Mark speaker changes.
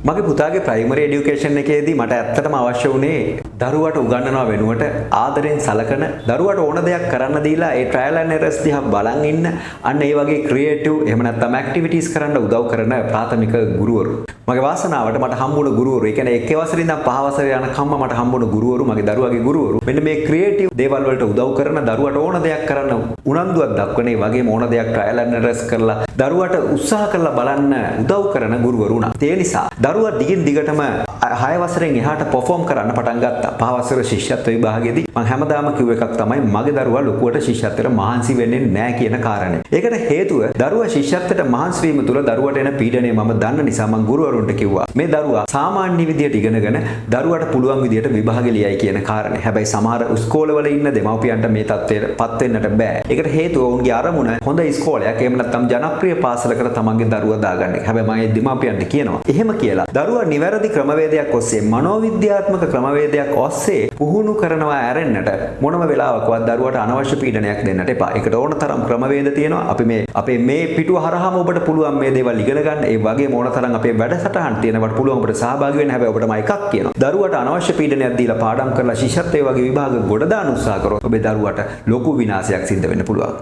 Speaker 1: මගේ පුතාගේ primary education එකේදී මට ඇත්තටම අවශ්‍ය වුණේ දරුවට උගන්වනවා වෙනුවට ආදරෙන් සලකන දරුවට ඕන දෙයක් කරන්න දීලා ඒ ට්‍රයල් ඇන්ඩ් එරර්ස් දිහා බලන් ඉන්න අන්න ඒ වගේ ක්‍රියේටිව් එහෙම නැත්නම් ඇක්ටිවිටීස් කරන්න උදව් කරන ප්‍රාථමික ගුරුවරු. මගේ වාසනාවට මට හම්බුණු ගුරුවරු, ඒ කියන්නේ 1 වසරේ ඉඳන් 5 වසරේ යනකම්ම මට හම්බුණු ගුරුවරු, මගේ දරුවාගේ ගුරුවරු මෙන්න මේ ක්‍රියේටිව් දේවල් වලට උදව් කරන දරුවට ඕන දෙයක් කරන්න උනන්දුවක් දක්වන ඒ වගේම ඕන දෙයක් ට්‍රයල් ඇන්ඩ් එරර්ස් කරලා දරුවට උත්සාහ කරලා බලන්න උදව් කරන ගුරුවරු උනා. ඒ නිසා දරුවා දිගින් දිගටම 6 වසරෙන් එහාට පර්ෆෝම් කරන්න පටන් ගත්තා. 5 වසර ශිෂ්‍යත්ව විභාගයේදී මම හැමදාම කිව්ව එකක් තමයි මගේ දරුවා ලොකුවට ශිෂ්‍යත්වයට මහන්සි වෙන්නේ නැහැ කියන කාරණේ. ඒකට හේතුව දරුවා ශිෂ්‍යත්වයට මහන්සි වීම තුළ දරුවට එන පීඩනය මම දන්න නිසා මම ගුරුවරුන්ට කිව්වා මේ දරුවා සාමාන්‍ය විදියට ඉගෙනගෙන දරුවට පුළුවන් විදියට විභාගෙ ලියයි කියන කාරණේ. හැබැයි සමහර ඉස්කෝලවල ඉන්න දෙමව්පියන්ට මේ තත්ත්වයට පත් වෙන්නට බෑ. ඒකට හේතුව ඔවුන්ගේ අරමුණ හොඳ ඉස්කෝලයක් එහෙම නැත්නම් ජනප්‍රිය පාසලකට තමන්ගේ දරුවා දාගන්න එක. හැබැයි මම දෙමව්පියන්ට කියනවා එහෙම කියලා දරුවා නිවැරදි ක්‍රමවේදයක් ඔස්සේ මනෝවිද්‍යාත්මක ක්‍රමවේදයක් ඔස්සේ පුහුණු කරනවා ඇරෙන්නට මොනම වෙලාවකවත් දරුවට අනවශ්‍ය පීඩනයක් දෙන්නට එපා. ඒකට ඕන තරම් ක්‍රමවේද තියෙනවා. අපේ මේ පිටුව හරහාම ඔබට පුළුවන් මේ දේවල් ඉගෙන ගන්න. ඒ වගේම ඕන තරම් අපේ වැඩසටහන් තියෙනවට පුළුවන් ඔබට සහභාගී වෙන්න. හැබැයි ඔබට මම එකක් කියනවා. දරුවට අනවශ්‍ය පීඩනයක් දීලා පාඩම් කරලා ශිෂ්‍යත්වයේ වගේ විභාග ගොඩ දාන්න උත්සාහ කරොත් ඔබේ දරුවට ලොකු විනාශයක් සිද්ධ වෙන්න පුළුවන්.